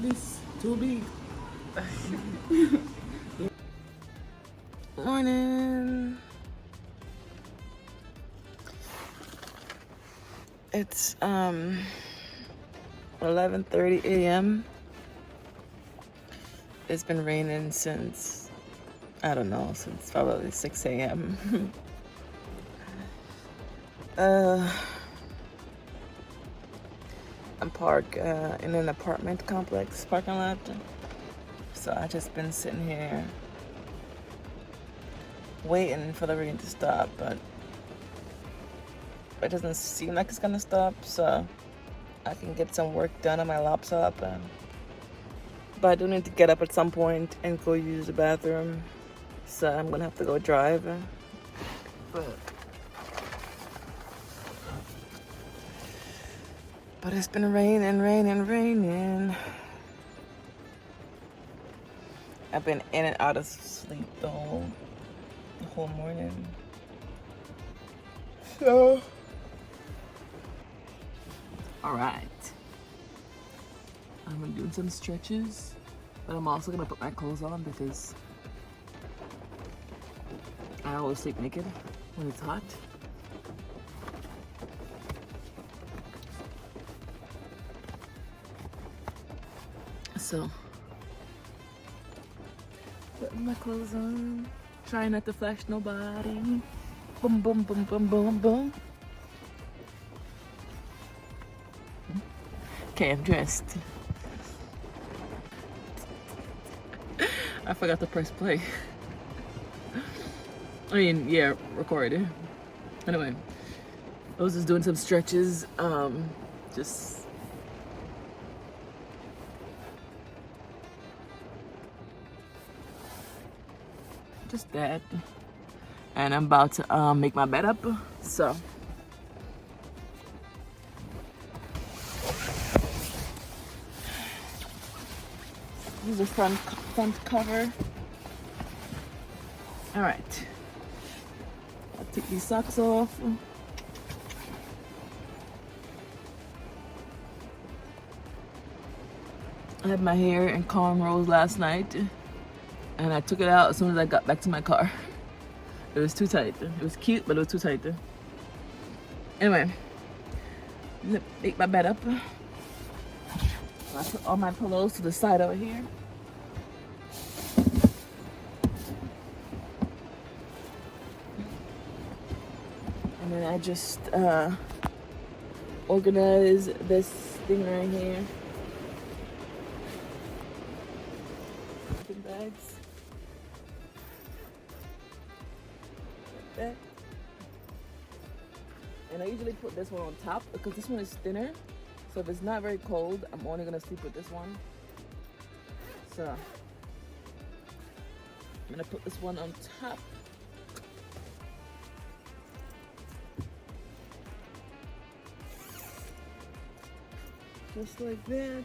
this too big. Morning. It's 11:30 a.m. It's been raining since, I don't know, since probably 6 a.m. I'm parked in an apartment complex parking lot. So I just been sitting here waiting for the rain to stop, but it doesn't seem like it's gonna stop, so I can get some work done on my laptop. But I do need to get up at some point and go use the bathroom, so I'm gonna have to go drive. But it's been raining. I've been in and out of sleep the whole morning. So, all right. I'm gonna do some stretches, but I'm also gonna put my clothes on because I always sleep naked when it's hot. So, putting my clothes on, trying not to flash nobody. Boom, boom, boom, boom, boom, boom. Okay, I'm dressed. I forgot to press play. I mean, yeah, record. Anyway, I was just doing some stretches. Just that. And I'm about to make my bed up. So. This is the front cover. All right. I'll take these socks off. I had my hair in cornrows last night, and I took it out as soon as I got back to my car. It was too tight. It was cute, but it was too tight. Anyway, make my bed up. I put all my pillows to the side over here. And then I just organize this thing right here. Bags. Like that. And I usually put this one on top because this one is thinner. So if it's not very cold, I'm only gonna sleep with this one. So I'm gonna put this one on top. Just like that.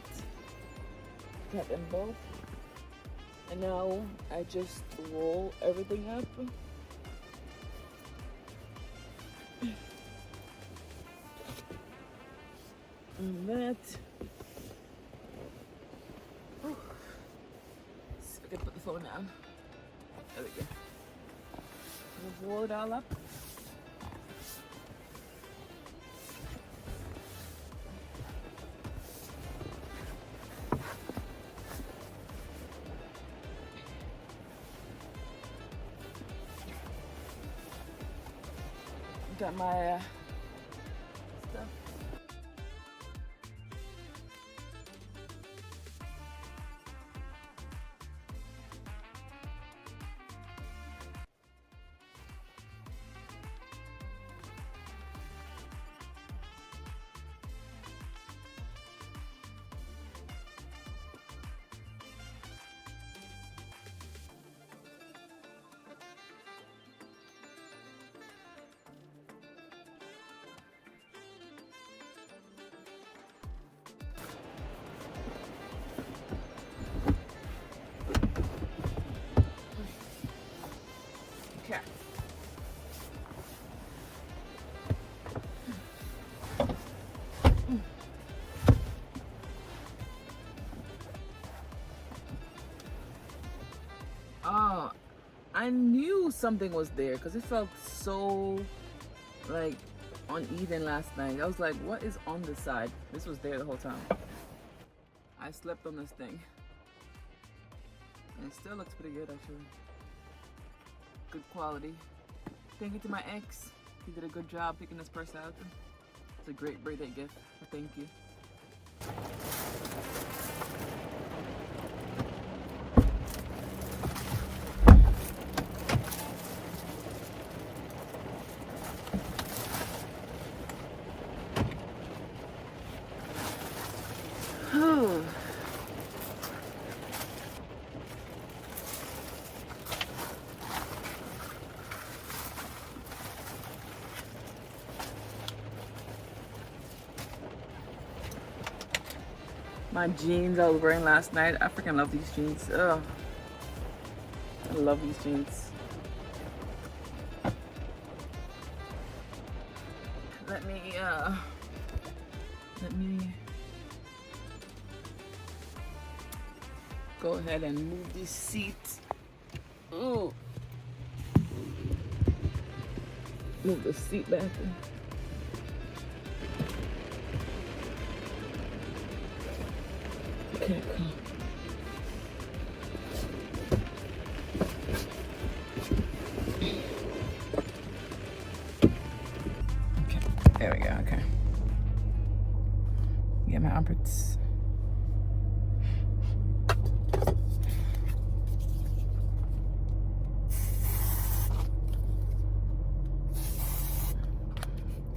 Got them both. And now I just roll everything up. And that. Oh. See if I can put the phone down. There we go. We'll roll it all up. Got my stuff. Okay. knew something was there because it felt so like uneven last night. I was like, what is on this side? This was there the whole time. I slept on this thing. And it still looks pretty good actually. Good quality. Thank you to my ex. He did a good job picking this purse out. It's a great birthday gift. Thank you. My jeans I was wearing last night. I freaking love these jeans. Ugh. I love these jeans. Let me go ahead and move these seats. Ooh. Move the seat back. Okay, cool. Okay, there we go. Okay. Get my armpits.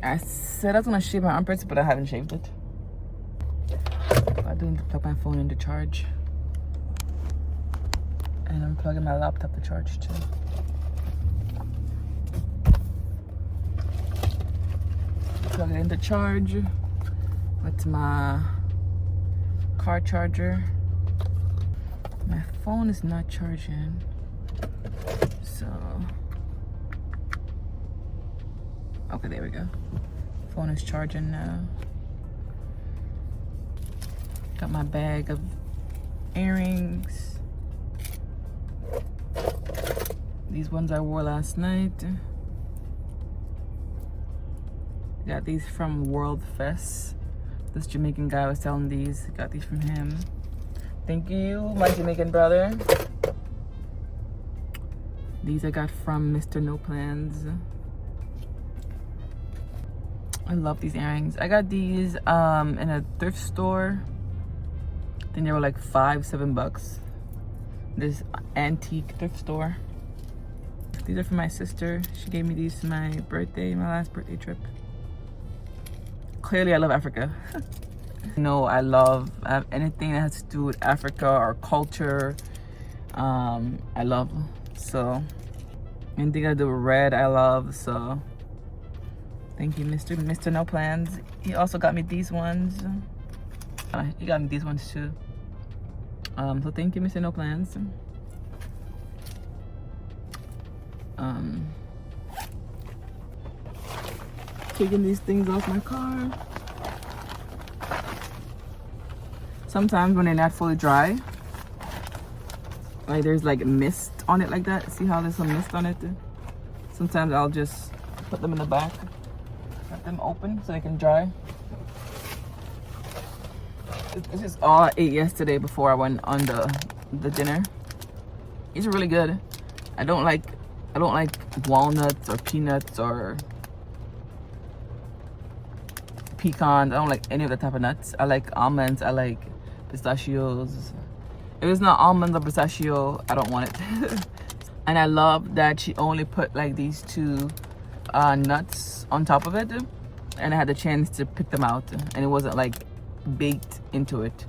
I said I was gonna shave my armpits, but I haven't shaved it. I do need to plug my phone into charge. And I'm plugging my laptop to charge too. Plug it into charge with my car charger. My phone is not charging, so okay, there we go. Phone is charging now. Got my bag of earrings. These ones I wore last night. Got these from World Fest. This Jamaican guy was selling these. Got these from him. Thank you, my Jamaican brother. These I got from Mr. No Plans. I love these earrings. I got these in a thrift store. I think they were like $5-7. This antique thrift store. These are for my sister. She gave me these for my birthday, my last birthday trip. Clearly I love Africa. No, I love anything that has to do with Africa or culture. I love. So anything I do with red, I love. So thank you, Mr. No Plans. He also got me these ones. He got me these ones too. So thank you, Mr. No Plans. Taking these things off my car. Sometimes when they're not fully dry, like there's like mist on it like that. See how there's some mist on it? Sometimes I'll just put them in the back, let them open so they can dry. This is all I ate yesterday before I went on the dinner. It's really good. I don't like walnuts or peanuts or pecans. I don't like any of the type of nuts. I like almonds. I like pistachios. If it's not almonds or pistachio, I don't want it. And I love that she only put like these two nuts on top of it, and I had the chance to pick them out, and it wasn't like baked into it.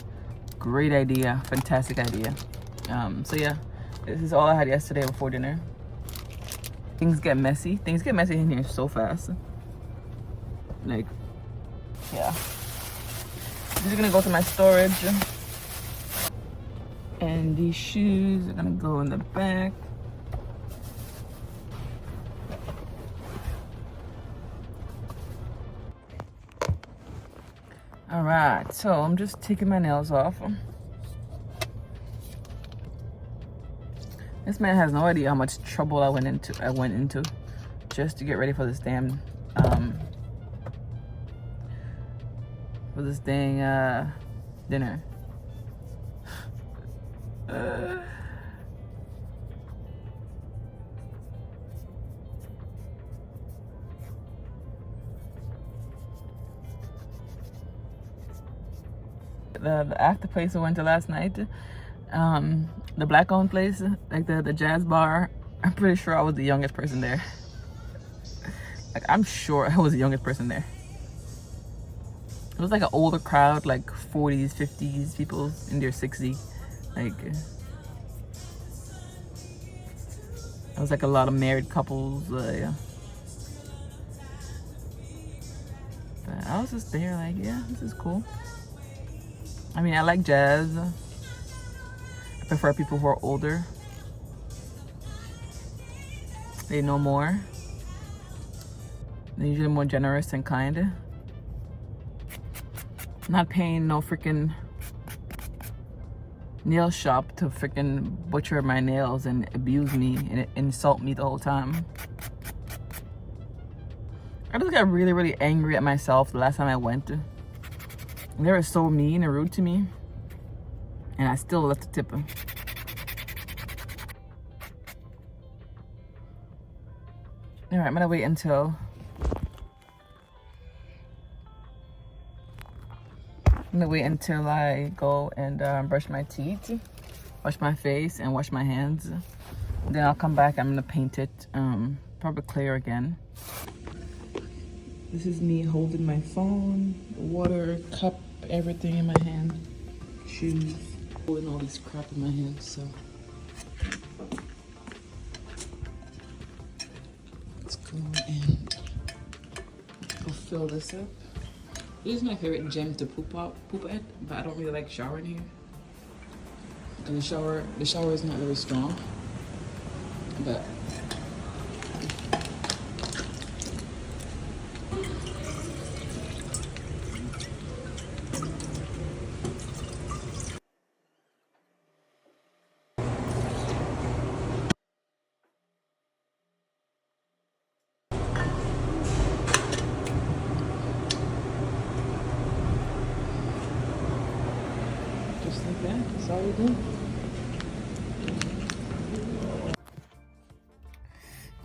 Great idea, fantastic idea. So yeah, this is all I had yesterday before dinner. Things get messy in here so fast. Like, yeah. These are gonna go to my storage, and these shoes are gonna go in the back. All right, so I'm just taking my nails off. This man has no idea how much trouble I went into just to get ready for this damn dinner. The actor place I went to last night, the black owned place, like the jazz bar, I'm pretty sure I was the youngest person there. Like, I'm sure I was the youngest person there. It was like an older crowd, like 40s, 50s, people in their 60s. Like, it was like a lot of married couples. Yeah. But I was just there like, yeah, this is cool. I mean, I like jazz. I prefer people who are older. They know more. They're usually more generous and kind. I'm not paying no freaking nail shop to freaking butcher my nails and abuse me and insult me the whole time. I just got really, really angry at myself the last time I went. They were so mean and rude to me, and I still left the tip. All right, I'm gonna wait until I go and brush my teeth, wash my face, and wash my hands. Then I'll come back. I'm gonna paint it, probably clear again. This is me holding my phone, water, cup, everything in my hand, shoes, holding all this crap in my hand. So let's go and go fill this up. This is my favorite gym to poop at, but I don't really like showering here. And the shower is not very strong, but just like that, that's all we do.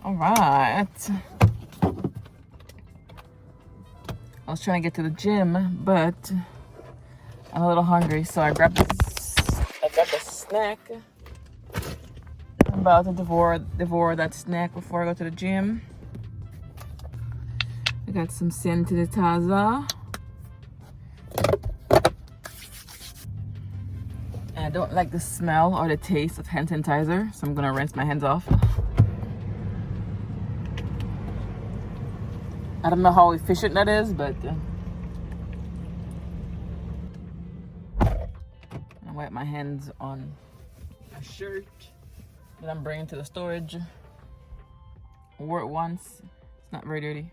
All right. I was trying to get to the gym, but I'm a little hungry, so I grabbed a snack. I'm about to devour that snack before I go to the gym. I got some sanitizer. And I don't like the smell or the taste of hand sanitizer, so I'm gonna rinse my hands off. I don't know how efficient that is, but I wipe my hands on my shirt that I'm bringing to the storage. I wore it once. It's not very dirty.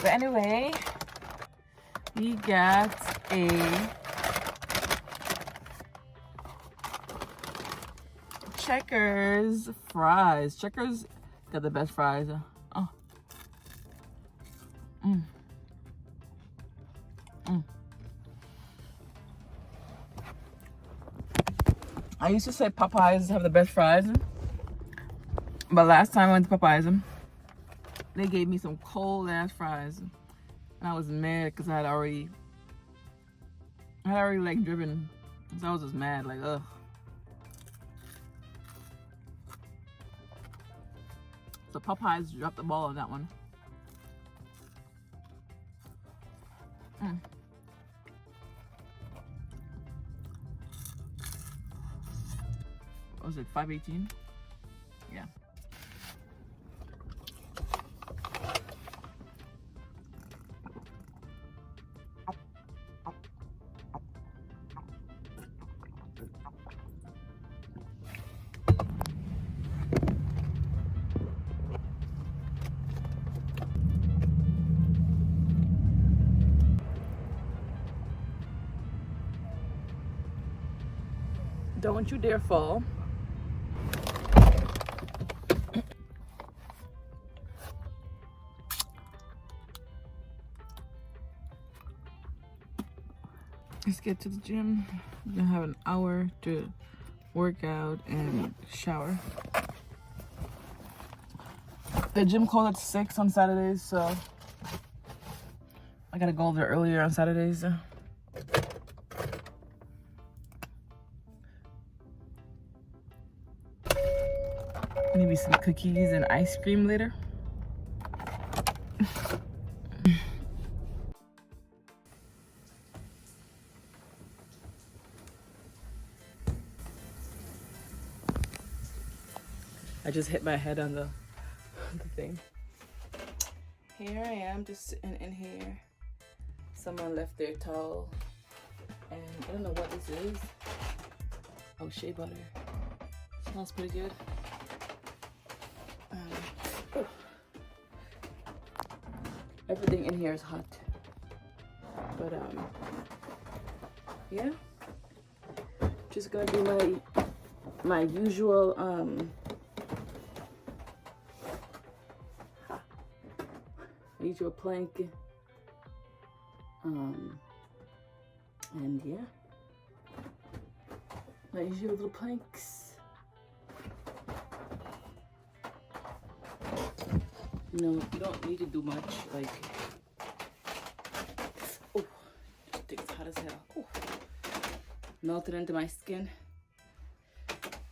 But anyway, we got a Checkers fries. Checkers got the best fries. Oh. I used to say Popeyes have the best fries, but last time I went to Popeyes, they gave me some cold ass fries, and I was mad because I had already like driven, so I was just mad, like, ugh. So Popeyes dropped the ball on that one. What was it, $5.18? Yeah. Don't you dare fall. Let's get to the gym. We're gonna have an hour to work out and shower. The gym closed at 6 on Saturdays, so I gotta go there earlier on Saturdays. Maybe some cookies and ice cream later. I just hit my head on the thing. Here I am, just sitting in here. Someone left their towel, and I don't know what this is. Oh, shea butter. Smells pretty good. Everything in here is hot, but yeah. Just gonna do my usual plank, and yeah, my usual little planks. You know, you don't need to do much, like, oh, it's hot as hell. Oh, melted into my skin.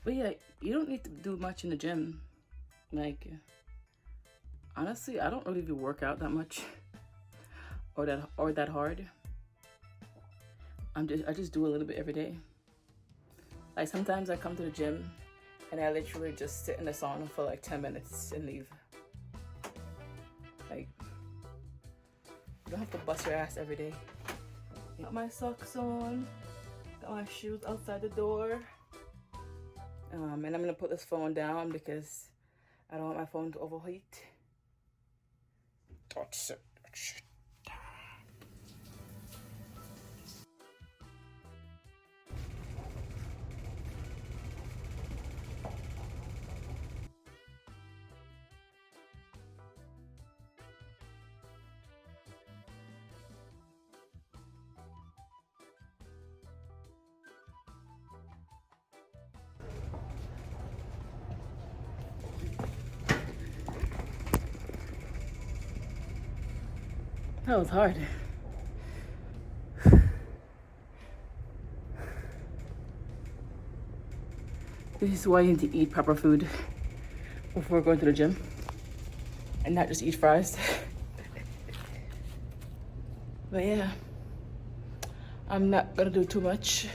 But yeah, you don't need to do much in the gym. Like, honestly, I don't really do work out that much or that hard. I just do a little bit every day. Like, sometimes I come to the gym and I literally just sit in the sauna for like 10 minutes and leave. Like, you don't have to bust your ass every day. Got my socks on, got my shoes outside the door. And I'm gonna put this phone down because I don't want my phone to overheat. Touch it. That was hard. This is why you need to eat proper food before going to the gym and not just eat fries. But yeah, I'm not gonna do too much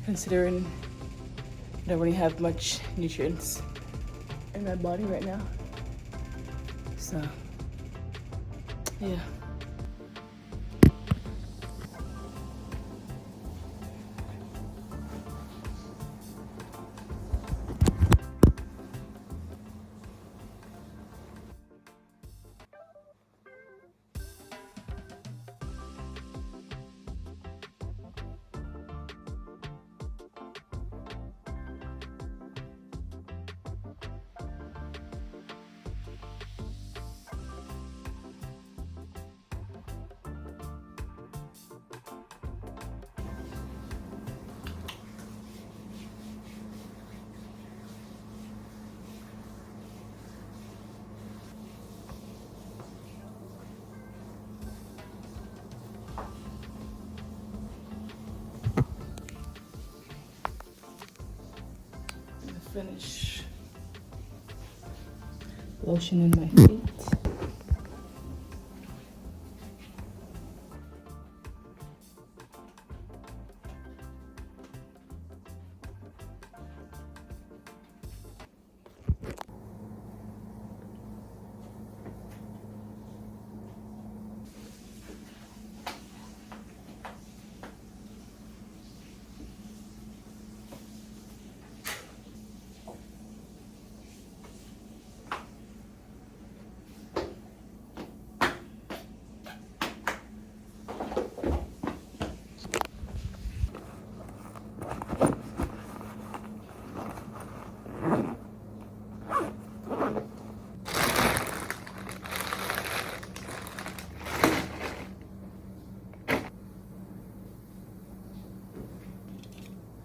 considering I don't really have much nutrients in my body right now. So yeah. Finish lotioning my feet.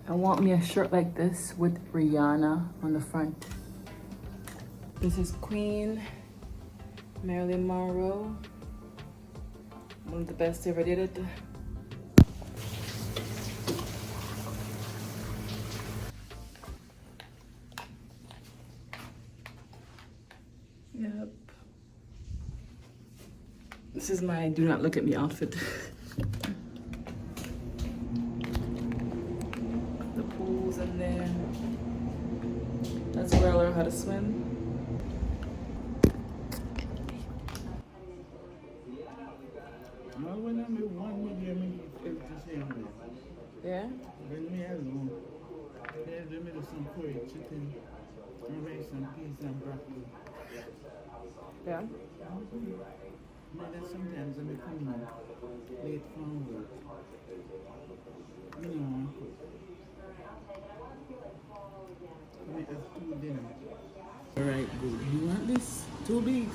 I want me a shirt like this with Rihanna on the front. This is Queen Marilyn Monroe. One of the best ever did it. Yep. This is my do not look at me outfit. The pool's in there. That's where I learned how to swim. Yeah? Yeah? Sometimes I come late from work. You know, we have two dinner. Alright, good. You want this? Too big?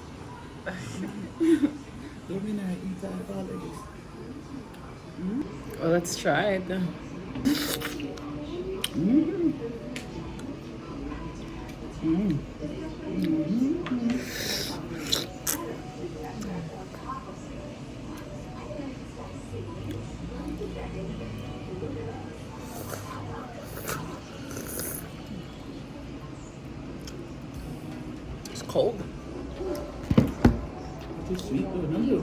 Let me not eat all of this. Well, let's try it. It's cold. Too sweet, though, no?